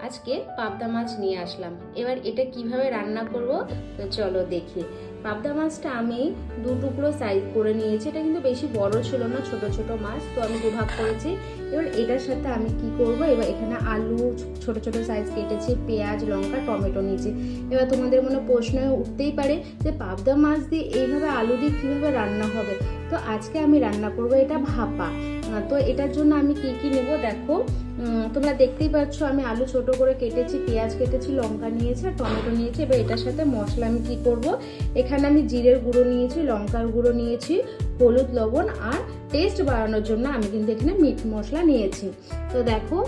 আজকে পাবদা মাছ নিয়ে আসলাম। এবার এটা কিভাবে রান্না করব তো চলো দেখি। পাবদা মাছটা আমি দু টুকরো সাইজ করে নিয়েছি। এটা কিন্তু বেশি বড় ছিল না, ছোট ছোট মাছ, তো আমি দুভাগ করেছি। এবার এটার সাথে আমি কি করব, এবার এখানে আলু ছোট ছোট সাইজ কেটেছি, পেঁয়াজ, লঙ্কা, টমেটো নিয়েছি। এবার তোমাদের মনে প্রশ্ন উঠতেই পারে যে পাবদা মাছ দিয়ে এইভাবে আলু দিয়ে কীভাবে রান্না হবে। তো আজকে আমি রান্না করব এটা ভাপা। তো এটার জন্য আমি কি কি নেব দেখো, তোমরা দেখতেই পাচ্ছ আমি আলু ছোট করে কেটেছি, পেঁয়াজ কেটেছি, লঙ্কা নিয়েছি আর টমেটো নিয়েছি। এবার এটার সাথে মশলা আমি কি করব, এখানে আমি জিরের গুঁড়ো নিয়েছি, লঙ্কার গুঁড়ো নিয়েছি, হলুদ, লবণ আর টেস্ট বাড়ানোর জন্য আমি কিন্তু এখানে মিট মশলা নিয়েছি। তো দেখো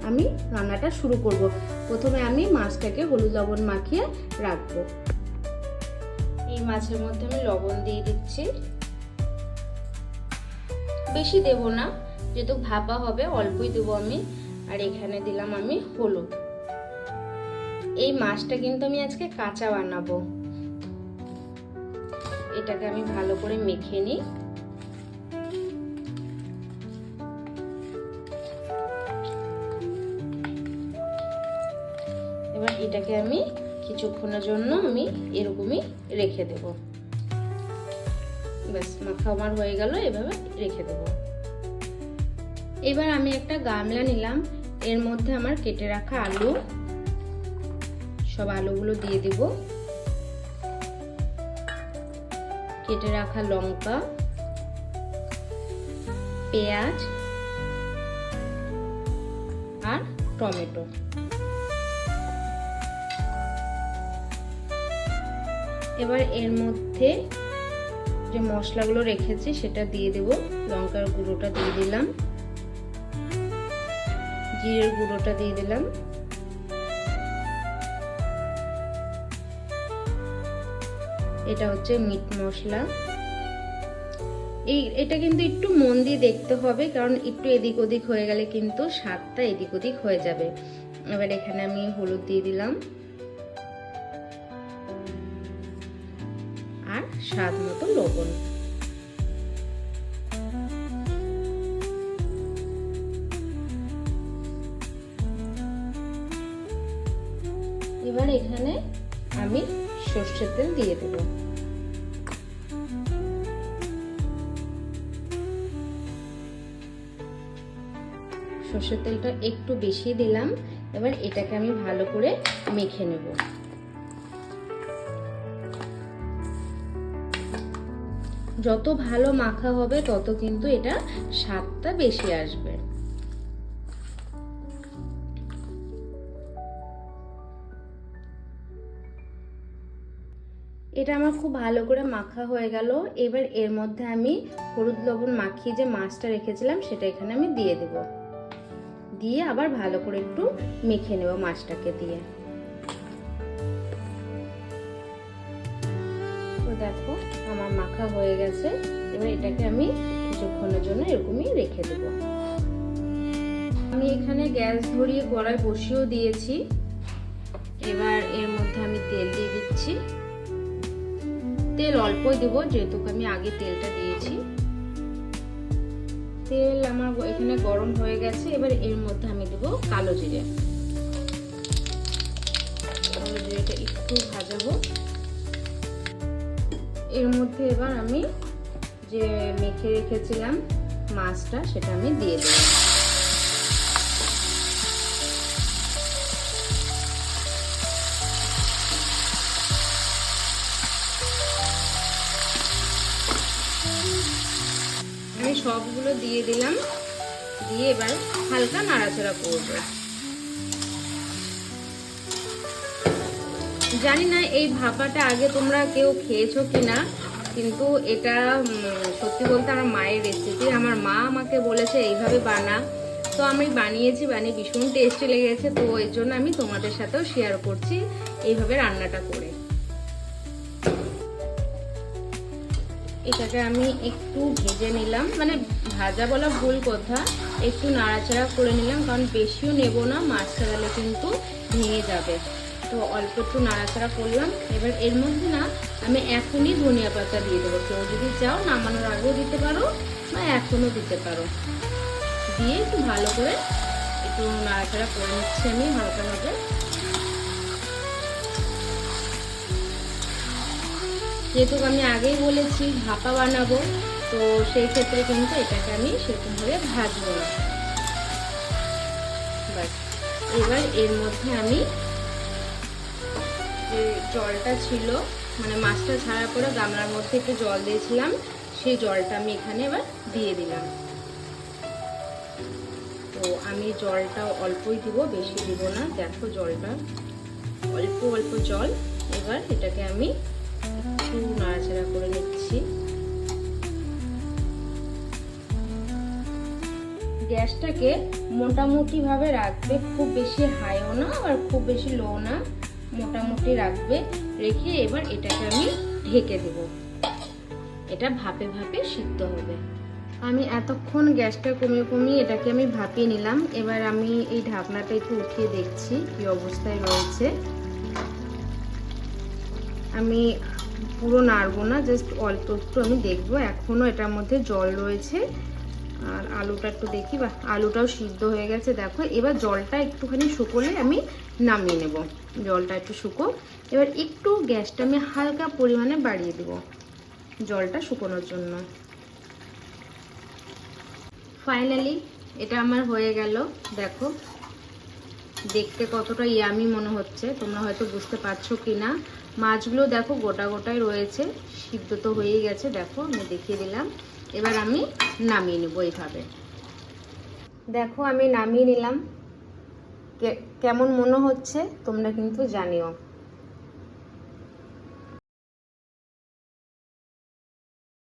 আমি রান্নাটা শুরু করব। প্রথমে আমি মাছটাকে হলুদ লবণ মাখিয়ে রাখবো। এই মাছের মধ্যে আমি লবণ দিয়ে দিচ্ছি, বেশি দেব না, যেহেতু ভাপা হবে অল্পই দেবো আমি। আর এখানে দিলাম আমি হলুদ। এই মাছটা কিন্তু আমি আজকে কাঁচা বানাবো। এটাকে আমি ভালো করে মেখে নিই। এবার এটাকে আমি কিছুক্ষণের জন্য আমি এরকমই রেখে দেব। ব্যাস, মাখা আমার হয়ে গেল, এভাবে রেখে দেব। এবার আমি একটা গামলা নিলাম, এর মধ্যে আমার কেটে রাখা আলু, সব আলুগুলো দিয়ে দিব, কেটে রাখা লঙ্কা, পেঁয়াজ আর টমেটো। এবার এর মধ্যে যে মশলাগুলো রেখেছি সেটা দিয়ে দেব। লঙ্কার গুঁড়োটা দিয়ে দিলাম, জিরের গুঁড়োটা দিয়ে দিলাম, এটা হচ্ছে মিট মশলা। এটা কিন্তু একটু মন দিয়ে দেখতে হবে, কারণ একটু এদিক ওদিক হয়ে গেলে কিন্তু স্বাদটা এদিক ওদিক হয়ে যাবে। এবার এখানে আমি হলুদ দিয়ে দিলাম আর স্বাদ মতো লবণ। এবার এখানে আমি সরষের তেল দিয়ে দেব। সরষের তেলটা একটু বেশি দিলাম। এবার এটাকে আমি ভালো করে মেখে নেব। যত ভালো মাখা হবে তত কিন্তু এটা স্বাদটা বেশি আসবে। এটা আমার খুব ভালো করে মাখা হয়ে গেল। এবার এর মধ্যে আমি হলুদ লবণ মাখিয়ে যে মাছটা রেখেছিলাম সেটা এখানে আমি দিয়ে দেব, দিয়ে আবার ভালো করে একটু মেখে নেব মাছটাকে দিয়ে। তো দেখো আমার মাখা হয়ে গেছে। এবার এটাকে আমি কিছুক্ষণের জন্য এরকমই রেখে দেব। আমি এখানে গ্যাস ধরিয়ে কড়াই বসিয়েও দিয়েছি। এবার এর মধ্যে আমি তেল দিয়ে দিচ্ছি। তেল অল্পই দেবো, যেহেতু আমি আগে তেলটা দিয়েছি। তেল আমার এখানে গরম হয়ে গেছে। এবার এর মধ্যে আমি দেবো কালো জিরে। কালো জিরেটা একটু ভাজাবো। এর মধ্যে এবার আমি যে মেখে রেখেছিলাম মাছটা সেটা আমি দিয়ে দেবো। আমি সবগুলো দিয়ে দিলাম, দিয়ে এবার হালকা নাড়াচাড়া করব। জানি না এই ভাপাটা আগে তোমরা কেউ খেয়েছো কিনা, কিন্তু এটা সত্যি বলতে আমার মায়ের রেসিপি। আমার মা আমাকে বলেছে এইভাবে বানা, তো আমি বানিয়েছি, বানিয়ে ভীষণ টেস্টি লেগেছে। তো এর জন্য আমি তোমাদের সাথেও শেয়ার করছি এইভাবে রান্নাটা করে। এটাকে আমি একটু ভেজে নিলাম, মানে ভাজা বলা ভুল কথা, একটু নাড়াচাড়া করে নিলাম, কারণ বেশিও নেব না, মাছটা গেলে কিন্তু ভেঙে যাবে। তো অল্প একটু নাড়াচাড়া করলাম। এবার এর মধ্যে না আমি এখনই ধনিয়া পাতা দিয়ে দেবো। কেউ যদি চাও নামানোর আগেও দিতে পারো বা এখনও দিতে পারো। দিয়ে একটু ভালো করে একটু নাড়াচাড়া করে নিচ্ছি আমি হালকাভাবে। যেহেতু আমি আগেই বলেছি ভাপা বানাবো, তো সেই ক্ষেত্রে কিন্তু এটাকে আমি সেরকমভাবে ভাজবো না। বাস এবার এর মধ্যে আমি যে জলটা ছিল, মানে মাছটা ছাড়ার পরে গামলার মধ্যে একটু জল দিয়েছিলাম, সেই জলটা আমি এখানে এবার দিয়ে দিলাম। তো আমি জলটা অল্পই দিব, বেশি দিব না। দেখো জলটা অল্প অল্প জল। এবার এটাকে আমি একটু নাড়াচাড়া করে নিচ্ছি। গ্যাসটাকে মোটামুটি ভাবে রাখবে, খুব বেশি হাইও না আর খুব বেশি লো না, মোটামুটি রাখবে। রেখে এবার এটাকে আমি ঢেকে দেব। এটা ভাপে ভাপে সিদ্ধ হবে। আমি এতক্ষণ গ্যাসটা কমিয়ে কমিয়ে এটাকে আমি ভাপিয়ে নিলাম। এবার আমি এই ঢাকনাটা একটু উঠিয়ে দেখছি কি অবস্থায় রয়েছে। আমি পুরো নাড়বো না, জাস্ট অল্প একটু আমি দেখবো। এখনো এটার মধ্যে জল রয়েছে। আর আলুটা একটু দেখি, বা আলুটাও সিদ্ধ হয়ে গেছে। দেখো এবার জলটা একটুখানি শুকোলে আমি নামিয়ে নেব। জলটা একটু শুকো। এবার একটু গ্যাসটা আমি হালকা পরিমাণে বাড়িয়ে দেব জলটা শুকোনোর জন্য। ফাইনালি এটা আমার হয়ে গেল। দেখো দেখতে কতটা ইয়ামি মনে হচ্ছে, তোমরা হয়তো বুঝতে পারছো কি না। মাছগুলো দেখো গোটা গোটাই রয়েছে, সিদ্ধ তো হয়েই গেছে। দেখো আমি দেখিয়ে দিলাম। এবার আমি নামিয়ে নেবো এইভাবে। দেখো আমি নামিয়ে নিলাম। কেমন মনে হচ্ছে তোমরা কিন্তু জানিও।